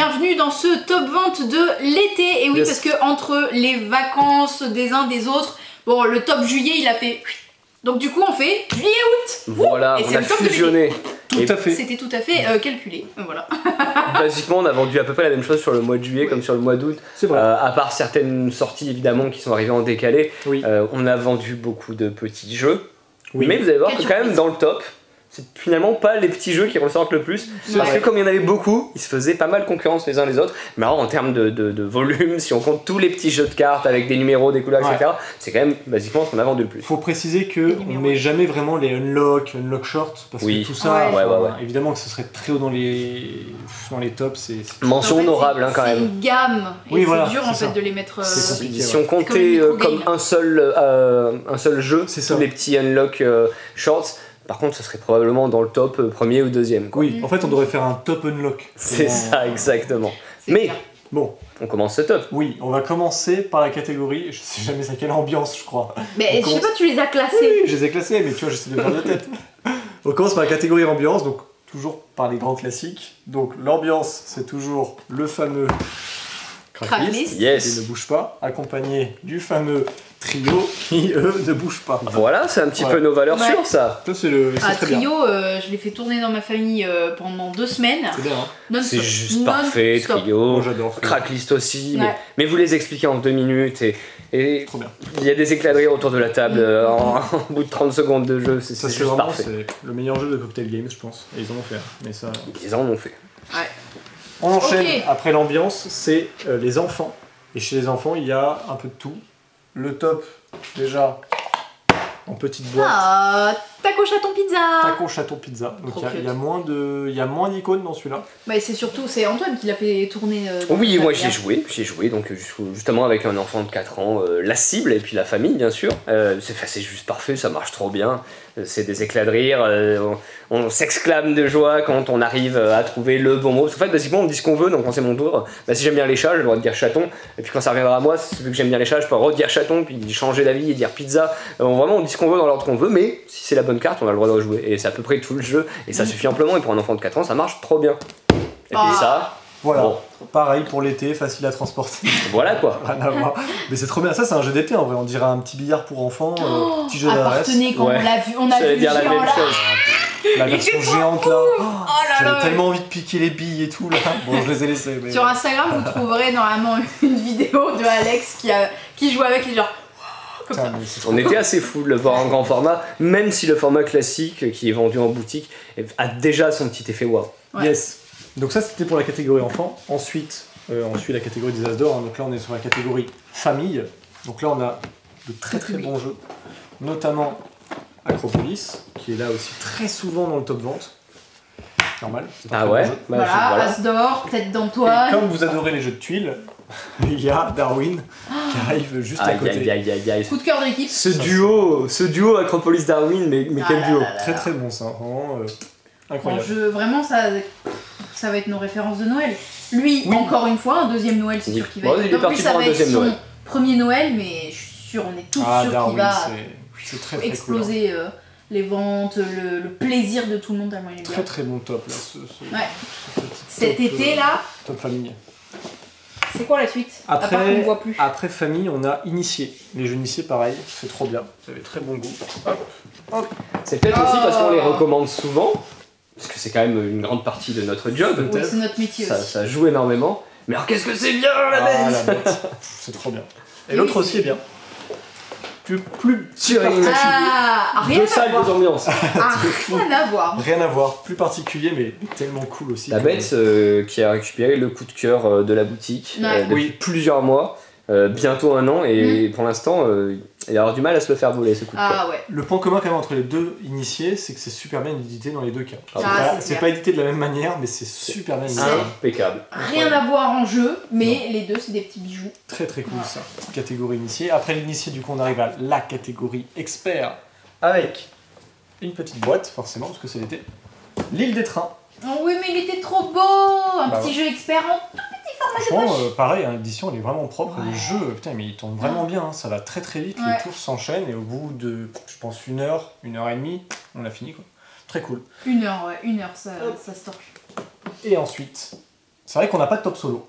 bienvenue dans ce top vente de l'été. Et oui, parce que entre les vacances des uns des autres, bon, le top juillet il a fait. Donc du coup on fait juillet-août. Voilà, on a fusionné. Tout à fait. C'était tout à fait calculé. Voilà. Basiquement, on a vendu à peu près la même chose sur le mois de juillet comme sur le mois d'août. C'est vrai. À part certaines sorties évidemment qui sont arrivées en décalé, on a vendu beaucoup de petits jeux. Oui. Mais vous allez voir que quand même dans le top, c'est finalement pas les petits jeux qui ressortent le plus. Parce que comme il y en avait beaucoup, ils se faisaient pas mal concurrence les uns les autres. Mais alors en termes de volume, si on compte tous les petits jeux de cartes avec des numéros, des couleurs, etc., c'est quand même basiquement ce qu'on a vendu le plus. Faut préciser qu'on met jamais vraiment les unlock short, parce que tout ça, évidemment que ce serait très haut dans les tops. Mention honorable quand même. C'est une gamme, et c'est dur en fait de les mettre... C'est compliqué, si on comptait comme un seul jeu, tous les petits unlock shorts, par contre, ce serait probablement dans le top premier ou deuxième. Quoi. Oui, en fait, on devrait faire un top unlock. C'est ça, exactement. Mais, bon, on commence ce top. Oui, on va commencer par la catégorie, je sais jamais c'est quelle ambiance, je crois. Mais je sais pas, tu les as classés. Oui, je les ai classés, mais tu vois, j'essaie de faire de tête. On commence par la catégorie ambiance, donc toujours par les grands classiques. Donc l'ambiance, c'est toujours le fameux Cracklist, qui ne bouge pas, accompagné du fameux trio qui, eux, ne bougent pas. Voilà, c'est un petit peu nos valeurs sûres, ça. Ça, c'est très trio, je l'ai fait tourner dans ma famille pendant 2 semaines. C'est bien, hein. C'est juste parfait, trio. J'adore. Cracklist aussi, mais vous les expliquez en 2 minutes et trop bien. Il y a des éclats de rire autour de la table en bout de 30 secondes de jeu, c'est juste parfait. C'est le meilleur jeu de Cocktail Games, je pense. Et ils en ont fait. Mais ça... Ils en ont fait. Ouais. On enchaîne après l'ambiance, c'est les enfants. Et chez les enfants, il y a un peu de tout. Le top, déjà, en petite boîte. Ah, taco chaton pizza. Taco chaton pizza. Donc il y a moins d'icônes dans celui-là. Bah, c'est Antoine qui l'a fait tourner. Oui, moi j'ai joué donc justement avec un enfant de 4 ans, la cible et puis la famille bien sûr. C'est juste parfait, ça marche trop bien. C'est des éclats de rire, on s'exclame de joie quand on arrive à trouver le bon mot. Parce qu'en fait, basiquement, on dit ce qu'on veut, donc quand c'est mon tour, si j'aime bien les chats, je dois dire chaton. Et puis quand ça reviendra à moi, vu que j'aime bien les chats, je peux redire chaton, puis changer d'avis et dire pizza. Vraiment, on dit ce qu'on veut dans l'ordre qu'on veut, mais si c'est la bonne carte, on a le droit de rejouer. Et c'est à peu près tout le jeu, et ça suffit amplement. Et pour un enfant de 4 ans, ça marche trop bien. Et puis ça... Voilà, pareil pour l'été, facile à transporter. Voilà quoi. Rien à voir. Mais c'est trop bien, ça c'est un jeu d'été en vrai, on dirait un petit billard pour enfants, petit jeu d'adresse. Quand on a vu dire la même chose. La version géante là. J'avais tellement envie de piquer les billes et tout là. Bon, je les ai laissés. Mais... Sur Instagram, vous trouverez normalement une vidéo de Alex qui joue avec les gens. On était assez fou de le voir en grand format, même si le format classique qui est vendu en boutique a déjà son petit effet wow. Yes. Donc ça c'était pour la catégorie enfant. Ensuite, on suit la catégorie des As d'or. Donc là on est sur la catégorie famille. Donc là on a de très bons jeux, notamment Acropolis, qui est là aussi très souvent dans le top vente. Normal. Ah ouais. Voilà, As d'or, tête d'Antoine. Et comme vous adorez les jeux de tuiles, il y a Darwin qui arrive juste à côté. Coup de cœur de l'équipe. Ce duo Acropolis Darwin, mais quel duo. Très bon ça, vraiment incroyable. Vraiment ça va être nos références de Noël. Lui, encore une fois, un deuxième Noël, c'est sûr qu'il va être. Il est parti pour un deuxième Noël. Premier Noël, mais je suis sûr, on est tous sûrs qu'il va très exploser cool, les ventes, le plaisir de tout le monde tellement il est bien. Très bon top là. Cet été là. Top famille. C'est quoi la suite? Après famille, on a Initié. Les jeux Initiés, pareil, c'est trop bien. Vous avez très bon goût. Hop. C'est peut-être aussi parce qu'on les recommande souvent. Parce que c'est quand même une grande partie de notre job. Oui, c'est notre métier aussi. Ça joue énormément. Mais alors qu'est-ce que c'est bien la bête, c'est trop bien. Et l'autre aussi est bien. Plus rien salles, deux ambiances. Rien à voir. Rien à voir. Plus particulier, mais tellement cool aussi. La bête qui a récupéré le coup de cœur de la boutique depuis plusieurs mois. Bientôt 1 an et pour l'instant il va avoir du mal à se le faire voler ce coup de cœur. Le point commun quand même entre les deux initiés, c'est que c'est super bien édité dans les deux cas. C'est pas édité de la même manière, mais c'est super bien édité. Impeccable. Rien à voir en jeu, mais les deux c'est des petits bijoux. Très cool ça. Catégorie initiée. Après l'initié, du coup on arrive à la catégorie expert avec une petite boîte forcément parce que c'est l'été. L'île des trains. Oh oui, mais il était trop beau. Un petit jeu expert en tout petit format de poche. Pareil, l'édition elle est vraiment propre. Le jeu, putain, mais il tourne vraiment bien. Ça va très vite. Les tours s'enchaînent et au bout de, je pense, 1 heure, 1 heure et demie, on a fini quoi. Très cool. 1 heure, 1 heure, ça se torche. Et ensuite, C'est vrai qu'on n'a pas de top solo.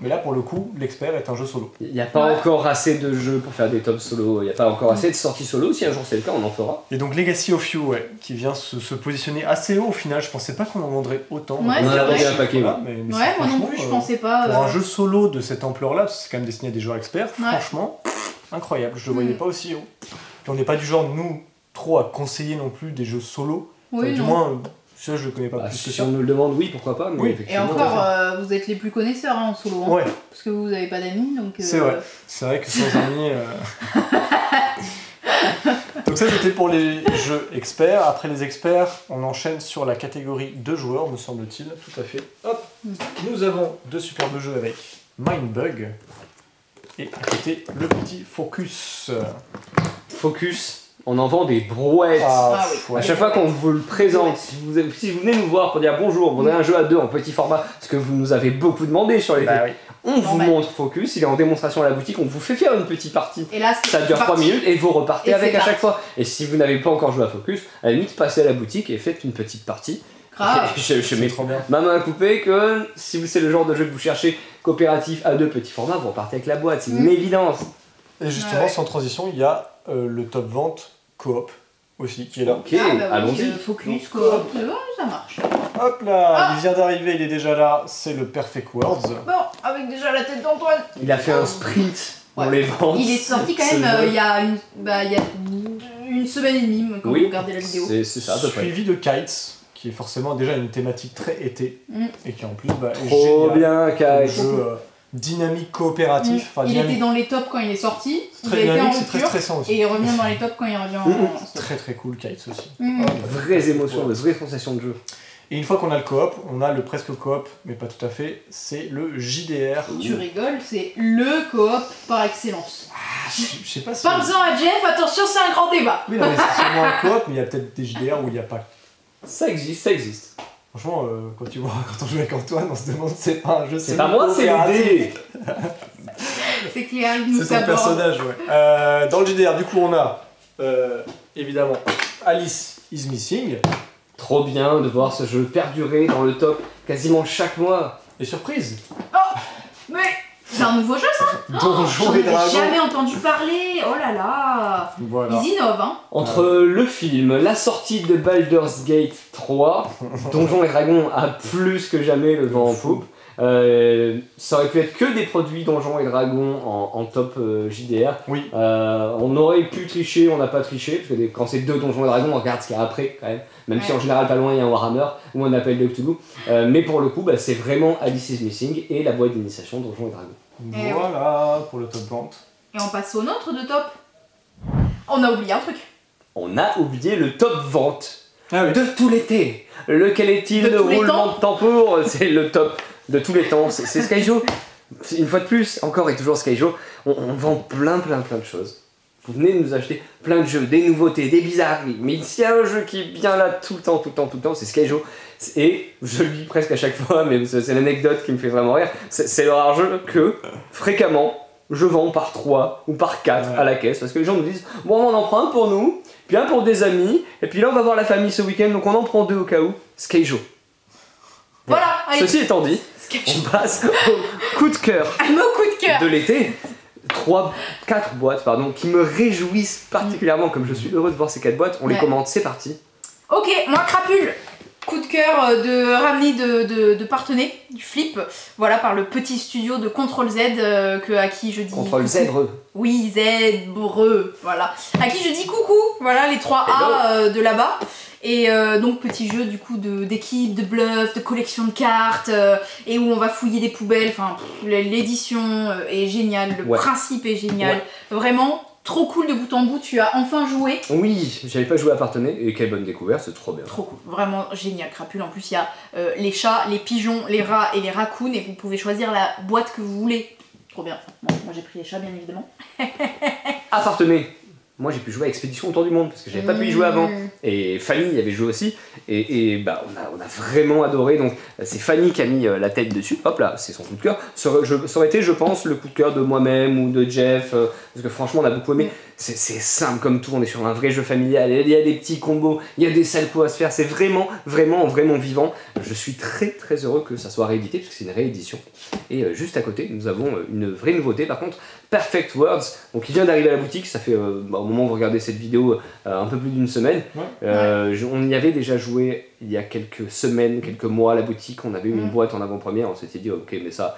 Mais là, pour le coup, l'expert est un jeu solo. Il n'y a pas encore assez de jeux pour faire des tops solo, il n'y a pas encore assez de sorties solo, si un jour c'est le cas, on en fera. Et donc Legacy of You, qui vient se positionner assez haut au final, je pensais pas qu'on en vendrait autant. Ouais, on en a vendu un paquet, voilà, mais ouais, moi non plus, je pensais pas. Pour un jeu solo de cette ampleur-là, parce que c'est quand même destiné à des joueurs experts, franchement, incroyable, je le voyais pas aussi haut. Puis on n'est pas du genre, nous, trop à conseiller non plus des jeux solo. Oui, du moins, ça je le connais pas plus que Si ça. on nous le demande, oui, pourquoi pas, mais Oui. Et effectivement... encore, vous êtes les plus connaisseurs en solo. Ouais, Parce que vous n'avez pas d'amis, donc. c'est vrai que sans amis. Donc ça c'était pour les jeux experts. Après les experts, on enchaîne sur la catégorie 2 joueurs, me semble-t-il. Tout à fait. Hop. Nous avons 2 superbes jeux avec Mindbug et à côté le petit Focus. Focus, on en vend des brouettes. Ah oui. ouais. À chaque fois qu'on vous le présente, si vous venez nous voir pour dire bonjour, vous avez un jeu à 2 en petit format, parce que vous nous avez beaucoup demandé sur les Bah oui. on vous Normal. montre Focus, il est en démonstration à la boutique, on vous fait faire une petite partie. Et là, Ça dure 3 minutes et vous repartez Et avec c'est à chaque parti. fois. Et si vous n'avez pas encore joué à Focus, à la limite, passez à la boutique et faites une petite partie. Grave. je C'est mets trop bien. ma main à couper que si c'est le genre de jeu que vous cherchez, coopératif à 2 petits formats, vous repartez avec la boîte, c'est une évidence. Et justement, Ouais. sans transition, il y a le top vente coop aussi qui est là. Ok, Ah, bah oui, allons-y. Focus, coop, ça marche. Hop là, Ah. il vient d'arriver, il est déjà là, c'est le Perfect Words. Bon, avec déjà la tête d'Antoine. Il a fait un sprint dans Ouais. les ventes. Il est sorti quand même il y a une semaine et demie quand Oui, vous regardez la vidéo. c'est ça à peu près. Suivi de Kites, qui est forcément déjà une thématique très été, et qui en plus est Trop génial. bien, Un Kai. jeu dynamique coopératif. Enfin, Il dynamique, était dans les tops quand il est sorti, il a très été en dynamique, c'est très rupture, stressant aussi. et il revient dans les tops quand il revient en Très très cool Kites aussi. Mm. Oh, Vraies émotions, de vraies sensations de jeu. Et une fois qu'on a le coop, on a le presque coop, mais pas tout à fait, c'est le JDR. Tu rigoles, c'est le coop par excellence. Je sais pas si... Parle-en à Jeff, attention, c'est un grand débat. Oui, non, mais c'est sûrement un coop, mais il y a peut-être des JDR où il n'y a pas. Ça existe, ça existe. Franchement, quand on joue avec Antoine, on se demande si c'est pas un jeu. C'est pas moi, c'est le dé. C'est clair, il nous C'est ton saborde. personnage, ouais. Dans le JDR, du coup, on a évidemment Alice is Missing. Trop bien de voir ce jeu perdurer dans le top quasiment chaque mois. Et surprise, Mais c'est un nouveau jeu, ça. Donjons J'en et avais Dragons. jamais entendu parler. Oh là là. Voilà. Ils innovent, hein. Entre le film, la sortie de Baldur's Gate 3, Donjons et Dragons a plus que jamais le vent en poupe. Ça aurait pu être que des produits Donjons et Dragons en top JDR. Oui. On aurait pu tricher, on n'a pas triché, parce que quand c'est 2 Donjons et Dragons, on regarde ce qu'il y a après quand même. Même si Ouais. en général pas loin il y a un Warhammer ou un appel de Cthulhu. Mais pour le coup, bah, c'est vraiment Alice is Missing et la boîte d'initiation Donjons et Dragons. Et Voilà pour le top vente. Et on passe au nôtre de top. On a oublié un truc. On a oublié le top vente Ah oui. de tout l'été. Lequel est-il? De Le tous les roulement temps. de tambour, c'est le top de tous les temps. C'est Skyjo. Une fois de plus, encore et toujours Skyjo. On vend plein de choses. Vous venez de nous acheter plein de jeux, des nouveautés, des bizarreries. Mais s'il y a un jeu qui est bien là tout le temps, c'est Skyjo. Et je le dis presque à chaque fois, mais c'est l'anecdote qui me fait vraiment rire. C'est le rare jeu que, fréquemment, je vends par 3 ou par 4 Ouais. à la caisse. Parce que les gens nous disent, bon, on en prend un pour nous, puis un pour des amis, et puis là on va voir la famille ce week-end, donc on en prend 2 au cas où. Skyjo. Voilà, allez. Ceci étant dit, on passe au coup de cœur Un mot coup de cœur. de l'été. 4 boîtes pardon, qui me réjouissent particulièrement, comme je suis heureux de voir ces 4 boîtes. On les Ouais. commande, c'est parti. Ok, moi Crapule. Coup de cœur de ramener de Partenay, du flip, voilà, par le petit studio de Control Z à qui je dis Contrôle coucou. zèbre. Oui, zèbre, voilà. À qui je dis coucou, voilà, les 3 A de là-bas. Et donc petit jeu du coup d'équipe, de bluff, de collection de cartes, et où on va fouiller des poubelles, enfin l'édition est géniale, le Ouais. principe est génial, vraiment trop cool de bout en bout, tu as enfin joué. Oui, j'avais pas joué à Partenay, et quelle bonne découverte, c'est trop bien. Trop cool, vraiment génial, Crapule. En plus, il y a les chats, les pigeons, les rats et les raccoons, et vous pouvez choisir la boîte que vous voulez. Trop bien. Bon, moi j'ai pris les chats, bien évidemment. À Partenay, moi j'ai pu jouer à Expédition autour du monde, parce que j'avais pas pu y jouer avant. Et Fanny y avait joué aussi, et bah, on a vraiment adoré. Donc c'est Fanny qui a mis la tête dessus, hop là, c'est son coup de cœur. Ça aurait été, je pense, le coup de cœur de moi-même ou de Jeff, parce que franchement on a beaucoup aimé. c'est simple comme tout, on est sur un vrai jeu familial, il y a des petits combos, il y a des sales coups à se faire, c'est vraiment vivant. Je suis très heureux que ça soit réédité, parce que c'est une réédition. Et juste à côté, nous avons une vraie nouveauté, par contre, Perfect Words, donc il vient d'arriver à la boutique, ça fait au moment où vous regardez cette vidéo un peu plus d'une semaine. On y avait déjà joué il y a quelques semaines, quelques mois à la boutique, on avait eu une boîte en avant-première, on s'était dit ok mais ça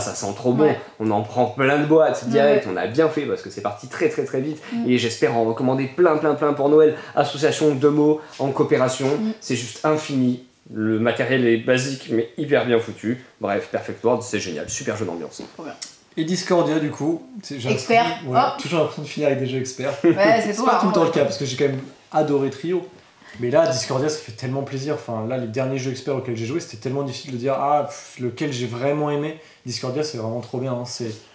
sent trop bon, on en prend plein de boîtes direct, on a bien fait parce que c'est parti très vite et j'espère en recommander plein pour Noël, association de mots en coopération, c'est juste infini. Le matériel est basique mais hyper bien foutu. Bref, Perfect World, c'est génial, super jeu d'ambiance. Trop bien. Et Discordia du coup, expert. Toujours l'impression de finir avec des jeux experts. Ouais, c'est pas tout le temps le cas parce que j'ai quand même adoré Trio. Mais là, Discordia, ça fait tellement plaisir. Enfin, là, les derniers jeux experts auxquels j'ai joué, c'était tellement difficile de dire lequel j'ai vraiment aimé. Discordia, c'est vraiment trop bien. Hein.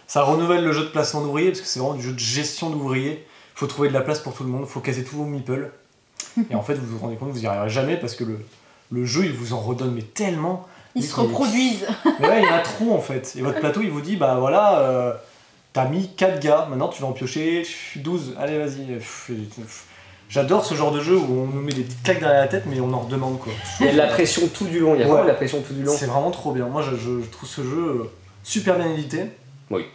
Ça renouvelle le jeu de placement d'ouvriers parce que c'est vraiment du jeu de gestion d'ouvriers. Il faut trouver de la place pour tout le monde, il faut caser tous vos meeples. Et en fait, vous vous rendez compte, vous n'y arriverez jamais parce que le jeu, il vous en redonne mais tellement. Ils se reproduisent. Mais ouais, il y a trop en fait. Et votre plateau, il vous dit, bah voilà, t'as mis 4 gars, maintenant tu vas en piocher 12. Allez, vas-y. J'adore ce genre de jeu où on nous met des petites claques derrière la tête, mais on en redemande quoi. Il y a de la pression tout du long, il y a vraiment de la pression tout du long. C'est vraiment trop bien. Moi, je trouve ce jeu super bien édité. Oui.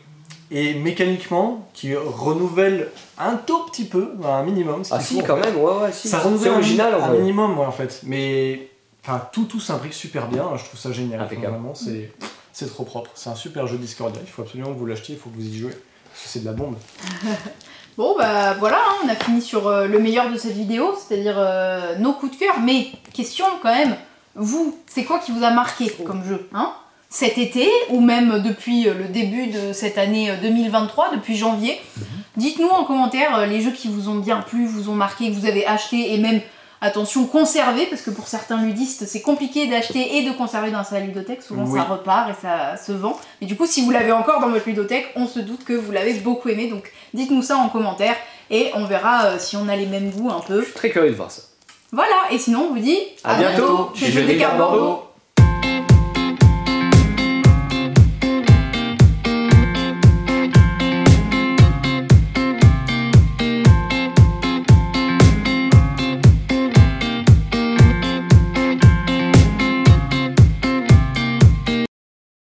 Et mécaniquement, qui renouvelle un tout petit peu, un minimum. Ah si, quand même, ouais, si. Ça renouvelle original un minimum, ouais, en fait. Mais enfin, tout s'imbrique super bien, je trouve ça génial. Enfin, vraiment, c'est trop propre. C'est un super jeu Discordia, il faut absolument que vous l'achetiez, il faut que vous y jouez. Parce que c'est de la bombe. Bon bah voilà, on a fini sur le meilleur de cette vidéo, c'est-à-dire nos coups de cœur. Mais question quand même, vous, c'est quoi qui vous a marqué comme jeu cet été, ou même depuis le début de cette année 2023, depuis janvier? Dites-nous en commentaire les jeux qui vous ont bien plu, vous ont marqué, que vous avez acheté et même, attention, conservé, parce que pour certains ludistes, c'est compliqué d'acheter et de conserver dans sa ludothèque. Souvent, ça repart et ça se vend. Mais du coup, si vous l'avez encore dans votre ludothèque, on se doute que vous l'avez beaucoup aimé. Donc, dites-nous ça en commentaire et on verra si on a les mêmes goûts un peu. Je suis très curieux de voir ça. Voilà, et sinon, on vous dit à bientôt chez Jeux des Cartes Bordeaux.